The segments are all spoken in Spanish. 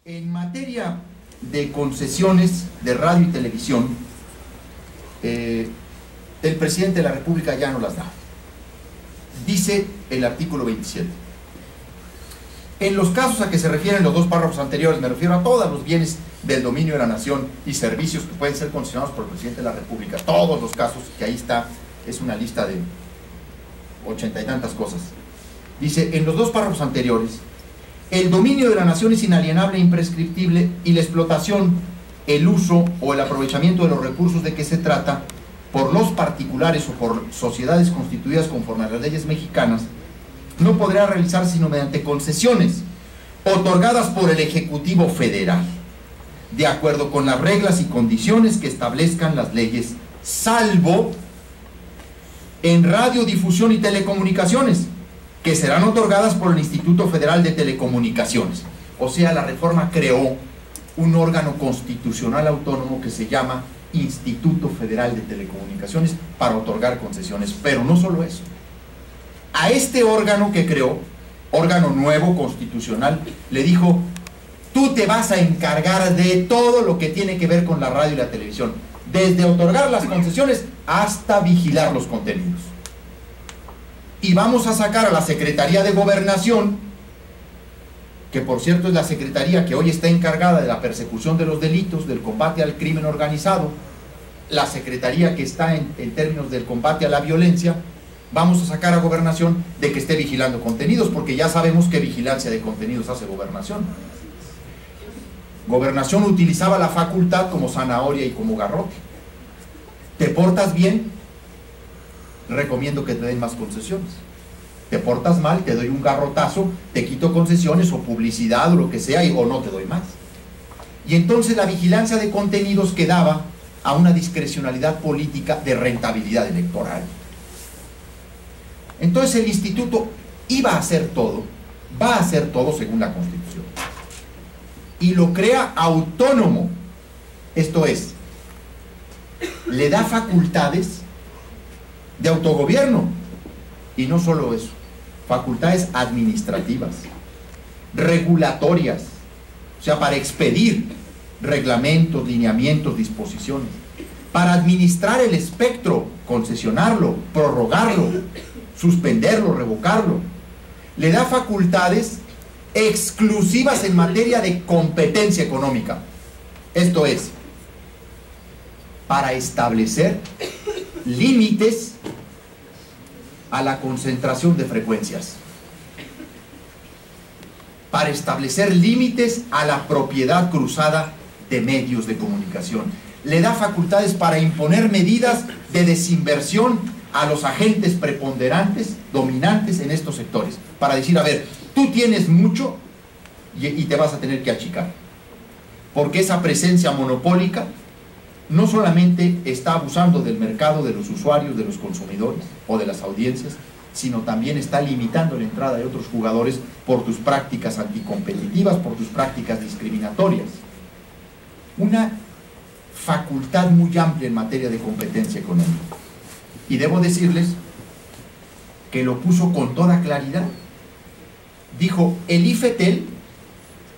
En materia de concesiones de radio y televisión, el presidente de la República ya no las da. Dice el artículo 27. En los casos a que se refieren los dos párrafos anteriores, me refiero a todos los bienes del dominio de la nación y servicios que pueden ser concesionados por el presidente de la República, todos los casos, que ahí está, es una lista de 80 y tantas cosas. Dice, en los dos párrafos anteriores, el dominio de la nación es inalienable e imprescriptible y la explotación, el uso o el aprovechamiento de los recursos de que se trata por los particulares o por sociedades constituidas conforme a las leyes mexicanas no podrá realizarse sino mediante concesiones otorgadas por el Ejecutivo Federal, de acuerdo con las reglas y condiciones que establezcan las leyes, salvo en radiodifusión y telecomunicaciones, que serán otorgadas por el Instituto Federal de Telecomunicaciones. O sea, la reforma creó un órgano constitucional autónomo que se llama Instituto Federal de Telecomunicaciones para otorgar concesiones. Pero no solo eso. A este órgano que creó, órgano nuevo constitucional, le dijo: tú te vas a encargar de todo lo que tiene que ver con la radio y la televisión, desde otorgar las concesiones hasta vigilar los contenidos. Y vamos a sacar a la Secretaría de Gobernación, que por cierto es la secretaría que hoy está encargada de la persecución de los delitos, del combate al crimen organizado, la secretaría que está en términos del combate a la violencia. Vamos a sacar a Gobernación de que esté vigilando contenidos, porque ya sabemos que vigilancia de contenidos hace Gobernación. Gobernación utilizaba la facultad como zanahoria y como garrote. ¿Te portas bien? Recomiendo que te den más concesiones. Te portas mal, te doy un garrotazo, te quito concesiones o publicidad o lo que sea, o no te doy más. Y entonces la vigilancia de contenidos quedaba a una discrecionalidad política de rentabilidad electoral. Entonces el instituto iba a hacer todo, va a hacer todo según la Constitución, y lo crea autónomo. Esto es, le da facultades de autogobierno, y no solo eso, facultades administrativas, regulatorias, o sea, para expedir reglamentos, lineamientos, disposiciones, para administrar el espectro, concesionarlo, prorrogarlo, suspenderlo, revocarlo. Le da facultades exclusivas en materia de competencia económica, esto es, para establecer límites a la concentración de frecuencias, para establecer límites a la propiedad cruzada de medios de comunicación. Le da facultades para imponer medidas de desinversión a los agentes preponderantes, dominantes en estos sectores, para decir: a ver, tú tienes mucho y te vas a tener que achicar, porque esa presencia monopólica no solamente está abusando del mercado, de los usuarios, de los consumidores o de las audiencias, sino también está limitando la entrada de otros jugadores por tus prácticas anticompetitivas, por tus prácticas discriminatorias. Una facultad muy amplia en materia de competencia económica. Y debo decirles que lo puso con toda claridad. Dijo: el IFETEL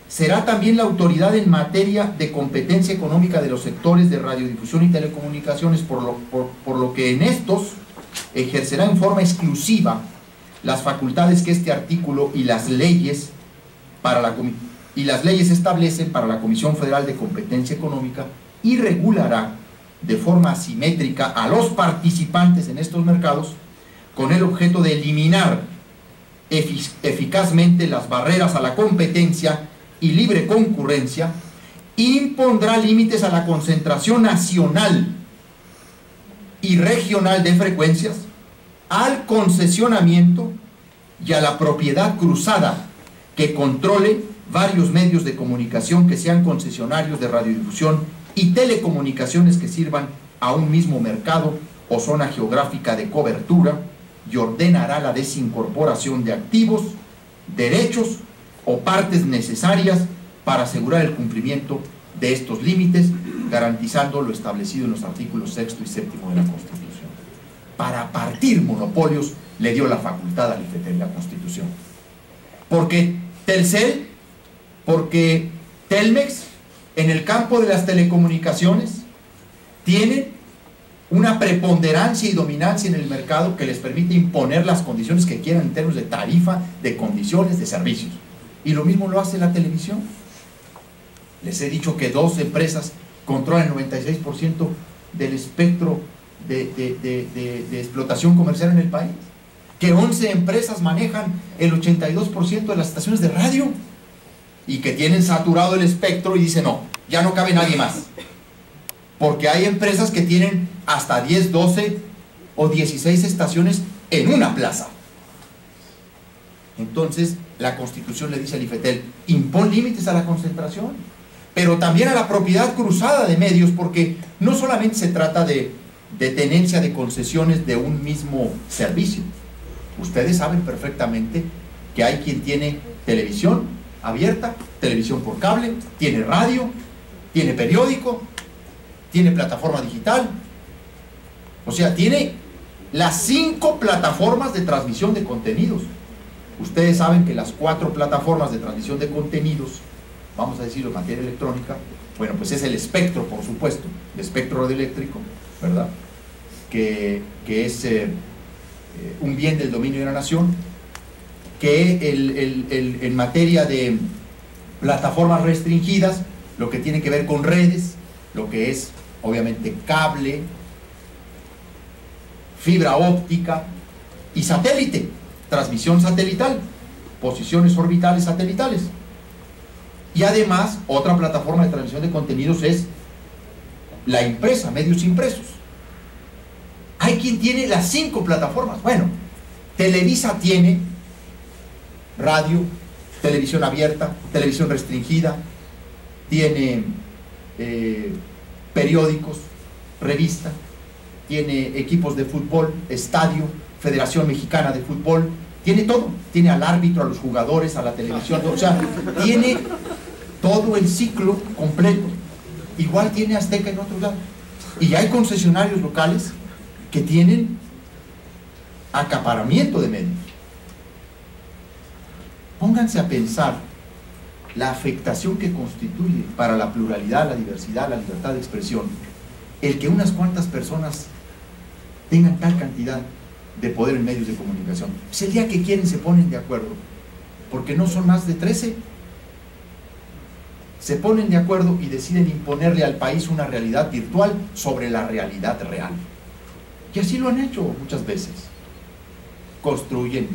será también la autoridad en materia de competencia económica de los sectores de radiodifusión y telecomunicaciones, por lo que en estos ejercerá en forma exclusiva las facultades que este artículo y las leyes establecen para la Comisión Federal de Competencia Económica, y regulará de forma asimétrica a los participantes en estos mercados, con el objeto de eliminar eficazmente las barreras a la competencia y libre concurrencia. Impondrá límites a la concentración nacional y regional de frecuencias, al concesionamiento y a la propiedad cruzada que controle varios medios de comunicación que sean concesionarios de radiodifusión y telecomunicaciones que sirvan a un mismo mercado o zona geográfica de cobertura, y ordenará la desincorporación de activos, derechos o partes necesarias para asegurar el cumplimiento de estos límites, garantizando lo establecido en los artículos 6 y 7 de la Constitución. Para partir monopolios le dio la facultad al IFETEL la Constitución. ¿Por qué Telcel? Porque Telmex, en el campo de las telecomunicaciones, tiene una preponderancia y dominancia en el mercado que les permite imponer las condiciones que quieran en términos de tarifa, de condiciones, de servicios. Y lo mismo lo hace la televisión. Les he dicho que 2 empresas controlan el 96% del espectro de explotación comercial en el país, que 11 empresas manejan el 82% de las estaciones de radio y que tienen saturado el espectro y dicen no, ya no cabe nadie más, porque hay empresas que tienen hasta 10, 12 o 16 estaciones en una plaza. Entonces la Constitución le dice al IFETEL: impon límites a la concentración, pero también a la propiedad cruzada de medios, porque no solamente se trata de tenencia de concesiones de un mismo servicio. Ustedes saben perfectamente que hay quien tiene televisión abierta, televisión por cable, tiene radio, tiene periódico, tiene plataforma digital, o sea, tiene las 5 plataformas de transmisión de contenidos. Ustedes saben que las 4 plataformas de transmisión de contenidos, vamos a decirlo en materia electrónica, bueno, pues es el espectro, por supuesto, el espectro radioeléctrico, ¿verdad? Que es un bien del dominio de la nación, que en materia de plataformas restringidas, lo que tiene que ver con redes, lo que es obviamente cable, fibra óptica y satélite, transmisión satelital, posiciones orbitales satelitales. Y además, otra plataforma de transmisión de contenidos es la impresa, medios impresos. Hay quien tiene las 5 plataformas. Bueno, Televisa tiene radio, televisión abierta, televisión restringida, tiene periódicos, revista, tiene equipos de fútbol, estadio, Federación Mexicana de Fútbol, tiene todo, tiene al árbitro, a los jugadores, a la televisión, o sea, tiene todo el ciclo completo. Igual tiene Azteca en otros lados. Y hay concesionarios locales que tienen acaparamiento de medios. Pónganse a pensar la afectación que constituye para la pluralidad, la diversidad, la libertad de expresión, el que unas cuantas personas tengan tal cantidad de poder en medios de comunicación. Pues el día que quieren se ponen de acuerdo, porque no son más de 13, se ponen de acuerdo y deciden imponerle al país una realidad virtual sobre la realidad real. Y así lo han hecho muchas veces. Construyen,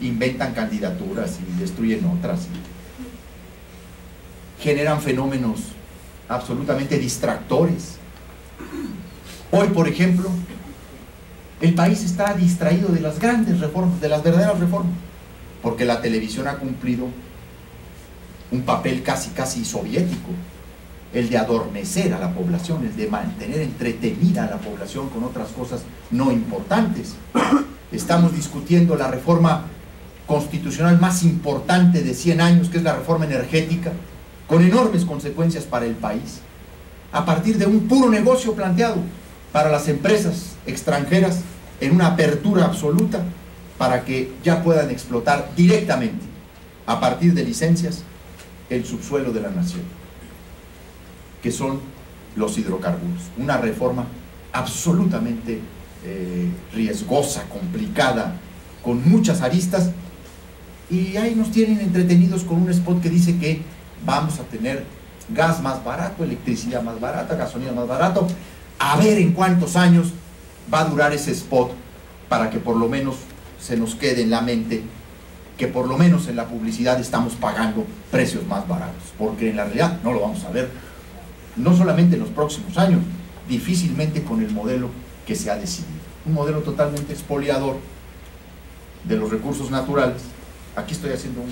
inventan candidaturas y destruyen otras, generan fenómenos absolutamente distractores. Hoy, por ejemplo, el país está distraído de las grandes reformas, de las verdaderas reformas, porque la televisión ha cumplido un papel casi soviético, el de adormecer a la población, el de mantener entretenida a la población con otras cosas no importantes. Estamos discutiendo la reforma constitucional más importante de 100 años, que es la reforma energética, con enormes consecuencias para el país, a partir de un puro negocio planteado para las empresas extranjeras en una apertura absoluta para que ya puedan explotar directamente, a partir de licencias, el subsuelo de la nación, que son los hidrocarburos. Una reforma absolutamente riesgosa, complicada, con muchas aristas, y ahí nos tienen entretenidos con un spot que dice que vamos a tener gas más barato, electricidad más barata, gasolina más barato. A ver en cuántos años va a durar ese spot para que por lo menos se nos quede en la mente que por lo menos en la publicidad estamos pagando precios más baratos, porque en la realidad no lo vamos a ver, no solamente en los próximos años, difícilmente con el modelo que se ha decidido. Un modelo totalmente expoliador de los recursos naturales. Aquí estoy haciendo un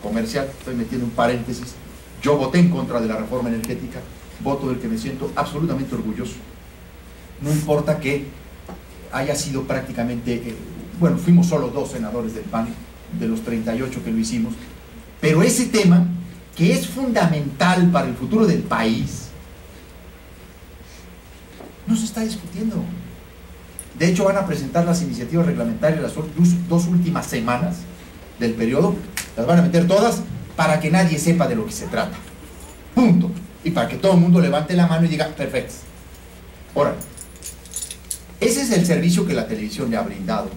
comercial, estoy metiendo un paréntesis. Yo voté en contra de la reforma energética, voto del que me siento absolutamente orgulloso. No importa que haya sido prácticamente, bueno, fuimos solo 2 senadores del PAN, de los 38 que lo hicimos, pero ese tema, que es fundamental para el futuro del país, no se está discutiendo. De hecho, van a presentar las iniciativas reglamentarias las 2 últimas semanas del periodo, las van a meter todas para que nadie sepa de lo que se trata. punto. Y para que todo el mundo levante la mano y diga, perfecto. Ahora, ese es el servicio que la televisión le ha brindado,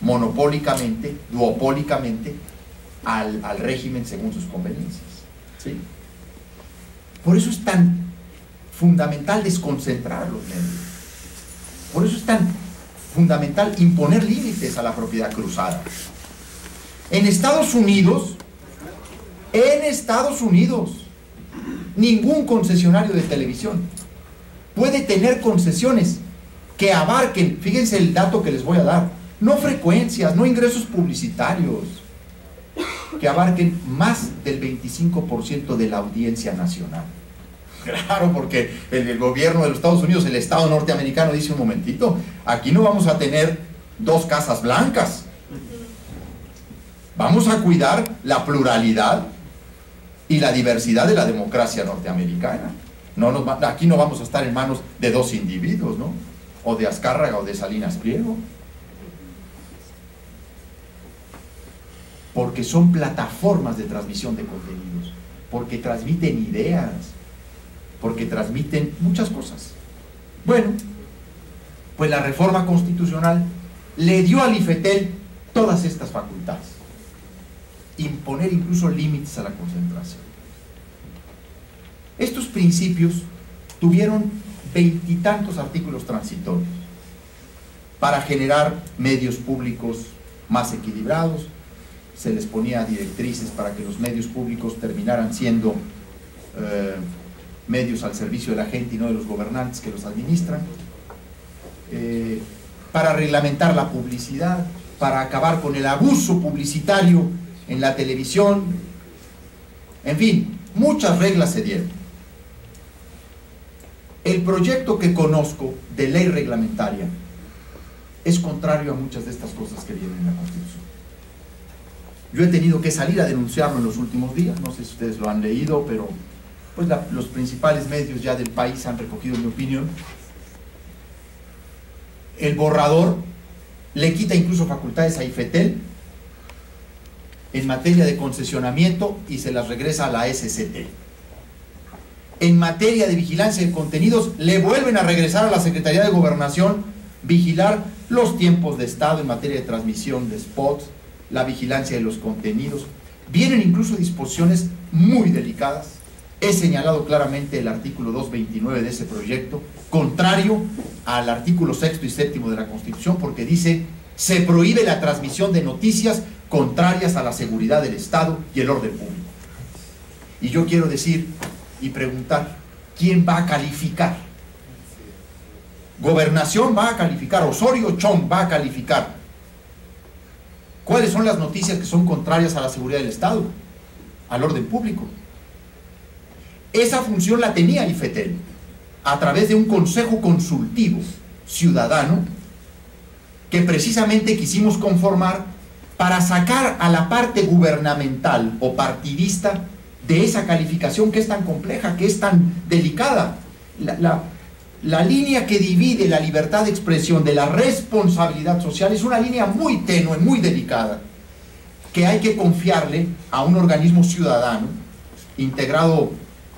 monopólicamente, duopólicamente, al régimen según sus conveniencias, ¿sí? Por eso es tan fundamental desconcentrar los medios. Por eso es tan fundamental imponer límites a la propiedad cruzada. En Estados Unidos, ningún concesionario de televisión puede tener concesiones que abarquen, fíjense el dato que les voy a dar, no frecuencias, no ingresos publicitarios, que abarquen más del 25% de la audiencia nacional. Claro, porque el gobierno de los Estados Unidos, el Estado norteamericano dice, un momentito, aquí no vamos a tener dos casas blancas, vamos a cuidar la pluralidad y la diversidad de la democracia norteamericana. Aquí no vamos a estar en manos de dos individuos, ¿no? O de Azcárraga o de Salinas Pliego. Porque son plataformas de transmisión de contenidos, porque transmiten ideas, porque transmiten muchas cosas. Bueno, pues la reforma constitucional le dio al IFETEL todas estas facultades, imponer incluso límites a la concentración. Estos principios tuvieron 20 y tantos artículos transitorios para generar medios públicos más equilibrados. Se les ponía directrices para que los medios públicos terminaran siendo medios al servicio de la gente y no de los gobernantes que los administran, para reglamentar la publicidad, para acabar con el abuso publicitario en la televisión. En fin, muchas reglas se dieron. El proyecto que conozco de ley reglamentaria es contrario a muchas de estas cosas que vienen en la Constitución. Yo he tenido que salir a denunciarlo en los últimos días, no sé si ustedes lo han leído, pero pues los principales medios ya del país han recogido mi opinión. El borrador le quita incluso facultades a IFETEL en materia de concesionamiento y se las regresa a la SCT. En materia de vigilancia de contenidos le vuelven a regresar a la Secretaría de Gobernación vigilar los tiempos de estado en materia de transmisión de spots, la vigilancia de los contenidos. Vienen incluso disposiciones muy delicadas. He señalado claramente el artículo 229 de ese proyecto, contrario al artículo 6º y 7º de la Constitución, porque dice: se prohíbe la transmisión de noticias contrarias a la seguridad del Estado y el orden público. Y yo quiero decir y preguntar, ¿quién va a calificar? Gobernación va a calificar, Osorio Chong va a calificar cuáles son las noticias que son contrarias a la seguridad del Estado, al orden público. Esa función la tenía IFETEL a través de un consejo consultivo ciudadano que precisamente quisimos conformar para sacar a la parte gubernamental o partidista de esa calificación que es tan compleja, que es tan delicada. La línea que divide la libertad de expresión de la responsabilidad social es una línea muy tenue, muy delicada, que hay que confiarle a un organismo ciudadano integrado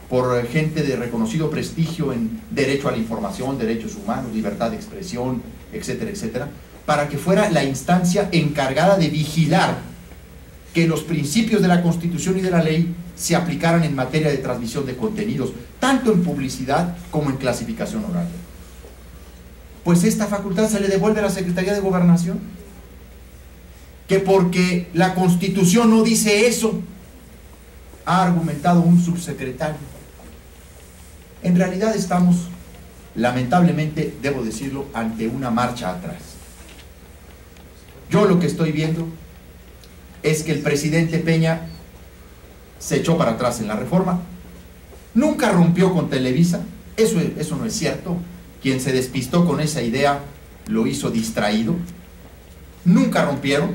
por gente de reconocido prestigio en derecho a la información, derechos humanos, libertad de expresión, etcétera, etcétera, para que fuera la instancia encargada de vigilar que los principios de la Constitución y de la ley se aplicaran en materia de transmisión de contenidos, tanto en publicidad como en clasificación horaria. Pues esta facultad se le devuelve a la Secretaría de Gobernación, que porque la Constitución no dice eso, ha argumentado un subsecretario. En realidad estamos, lamentablemente, debo decirlo, ante una marcha atrás. Yo lo que estoy viendo es que el presidente Peña se echó para atrás en la reforma, nunca rompió con Televisa, eso no es cierto. Quien se despistó con esa idea lo hizo distraído. Nunca rompieron.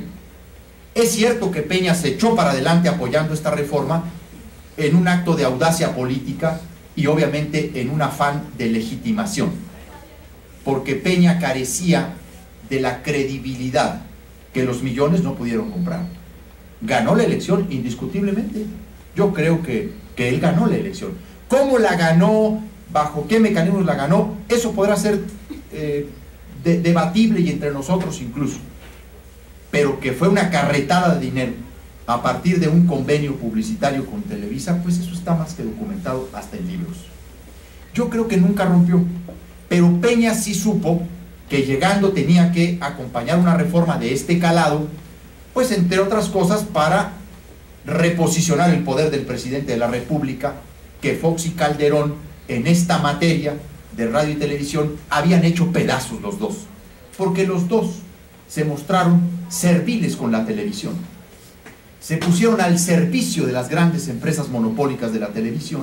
Es cierto que Peña se echó para adelante apoyando esta reforma en un acto de audacia política y obviamente en un afán de legitimación, porque Peña carecía de la credibilidad que los millones no pudieron comprar. Ganó la elección indiscutiblemente. Yo creo que él ganó la elección. ¿Cómo la ganó? ¿Bajo qué mecanismos la ganó? Eso podrá ser debatible y entre nosotros incluso. Pero que fue una carretada de dinero a partir de un convenio publicitario con Televisa, pues eso está más que documentado hasta en libros. Yo creo que nunca rompió, pero Peña sí supo que llegando tenía que acompañar una reforma de este calado, pues entre otras cosas para reposicionar el poder del presidente de la República, que Fox y Calderón en esta materia de radio y televisión habían hecho pedazos los dos, porque los dos se mostraron serviles con la televisión, se pusieron al servicio de las grandes empresas monopólicas de la televisión,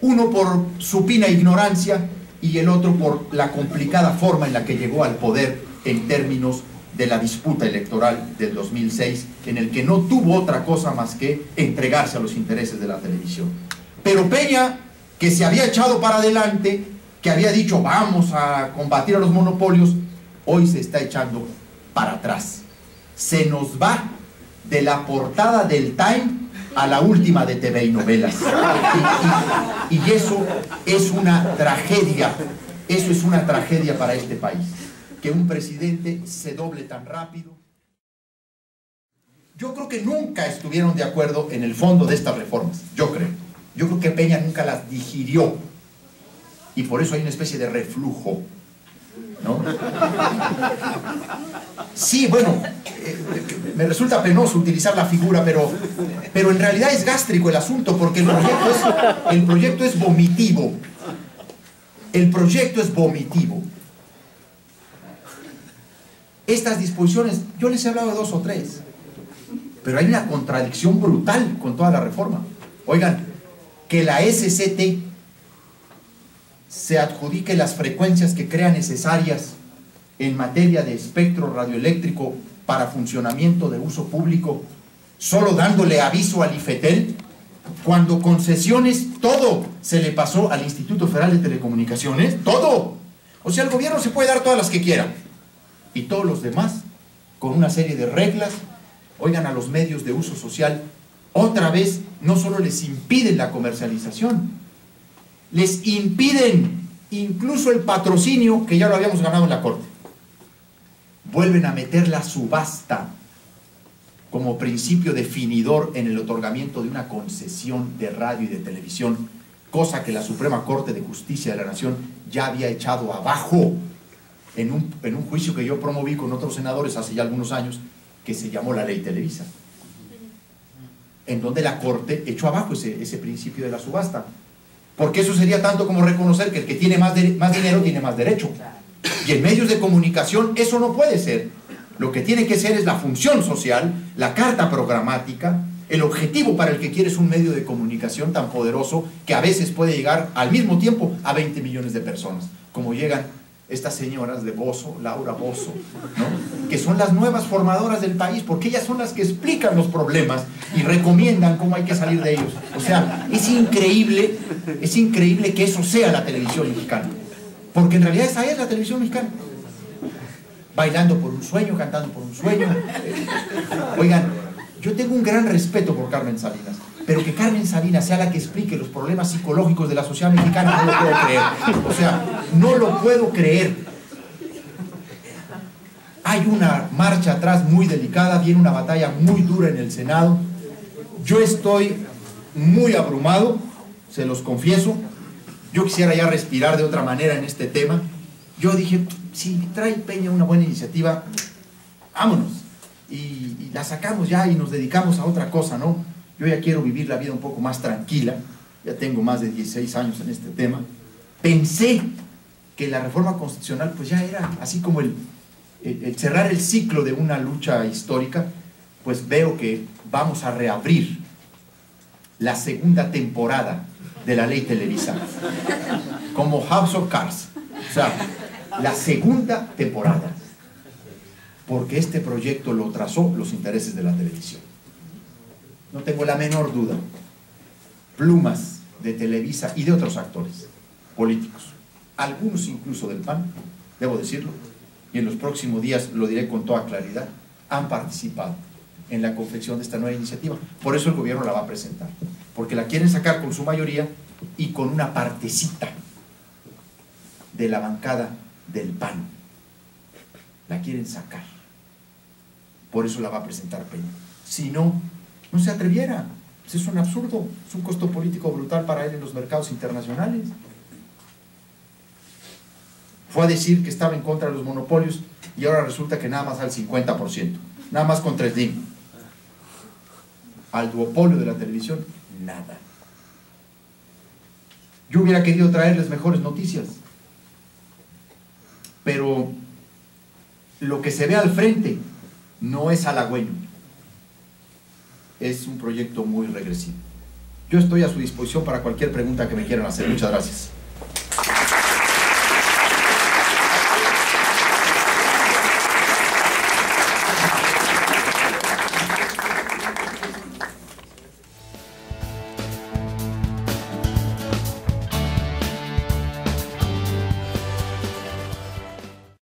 uno por supina ignorancia y el otro por la complicada forma en la que llegó al poder en términos de la disputa electoral del 2006, en el que no tuvo otra cosa más que entregarse a los intereses de la televisión. Pero Peña, que se había echado para adelante, que había dicho vamos a combatir a los monopolios, hoy se está echando para atrás. Se nos va de la portada del Time a la última de TV y novelas. Y eso es una tragedia. Eso es una tragedia para este país. Que un presidente se doble tan rápido. Yo creo que nunca estuvieron de acuerdo en el fondo de estas reformas. Yo creo que Peña nunca las digirió. Y por eso hay una especie de reflujo, ¿no? Sí, bueno, me resulta penoso utilizar la figura, pero en realidad es gástrico el asunto, porque el proyecto es vomitivo. El proyecto es vomitivo. Estas disposiciones, yo les he hablado de 2 o 3, pero hay una contradicción brutal con toda la reforma. Oigan, que la SCT se adjudique las frecuencias que crea necesarias en materia de espectro radioeléctrico para funcionamiento de uso público, solo dándole aviso al IFETEL, cuando concesiones, todo se le pasó al Instituto Federal de Telecomunicaciones, todo. O sea, el gobierno se puede dar todas las que quiera, y todos los demás, con una serie de reglas. Oigan, a los medios de uso social, otra vez, no solo les impiden la comercialización, les impiden incluso el patrocinio, que ya lo habíamos ganado en la Corte. Vuelven a meter la subasta como principio definidor en el otorgamiento de una concesión de radio y de televisión, cosa que la Suprema Corte de Justicia de la Nación ya había echado abajo en un juicio que yo promoví con otros senadores hace ya algunos años, que se llamó la Ley Televisa, en donde la Corte echó abajo ese principio de la subasta, porque eso sería tanto como reconocer que el que tiene más dinero tiene más derecho, y en medios de comunicación eso no puede ser. Lo que tiene que ser es la función social, la carta programática, el objetivo para el que quieres un medio de comunicación tan poderoso que a veces puede llegar al mismo tiempo a 20 millones de personas, como llegan estas señoras de Bozo, Laura Bozo, ¿no? Que son las nuevas formadoras del país, porque ellas son las que explican los problemas y recomiendan cómo hay que salir de ellos. O sea, es increíble que eso sea la televisión mexicana, porque en realidad esa es la televisión mexicana. Bailando por un sueño, cantando por un sueño. Oigan, yo tengo un gran respeto por Carmen Salinas, pero que Carmen Salinas sea la que explique los problemas psicológicos de la sociedad mexicana, no lo puedo creer. O sea, no lo puedo creer. Hay una marcha atrás muy delicada, viene una batalla muy dura en el Senado. Yo estoy muy abrumado, se los confieso. Yo quisiera ya respirar de otra manera en este tema. Yo dije, si trae Peña una buena iniciativa, vámonos. Y la sacamos ya y nos dedicamos a otra cosa, ¿no? Yo ya quiero vivir la vida un poco más tranquila, ya tengo más de 16 años en este tema. Pensé que la reforma constitucional pues ya era así como el cerrar el ciclo de una lucha histórica. Pues veo que vamos a reabrir la segunda temporada de la Ley Televisa, como House of Cards. O sea, la segunda temporada, porque este proyecto lo trazó los intereses de la televisión. No tengo la menor duda. Plumas de Televisa y de otros actores políticos, algunos incluso del PAN, debo decirlo, y en los próximos días lo diré con toda claridad, han participado en la confección de esta nueva iniciativa. Por eso el gobierno la va a presentar, porque la quieren sacar con su mayoría y con una partecita de la bancada del PAN. La quieren sacar. Por eso la va a presentar Peña. Si no, no se atreviera. Pues es un absurdo, es un costo político brutal para él en los mercados internacionales. Fue a decir que estaba en contra de los monopolios y ahora resulta que nada más al 50%, nada más contra el Slim. Al duopolio de la televisión, nada. Yo hubiera querido traerles mejores noticias, pero lo que se ve al frente no es halagüeño. Es un proyecto muy regresivo. Yo estoy a su disposición para cualquier pregunta que me quieran hacer. Muchas gracias.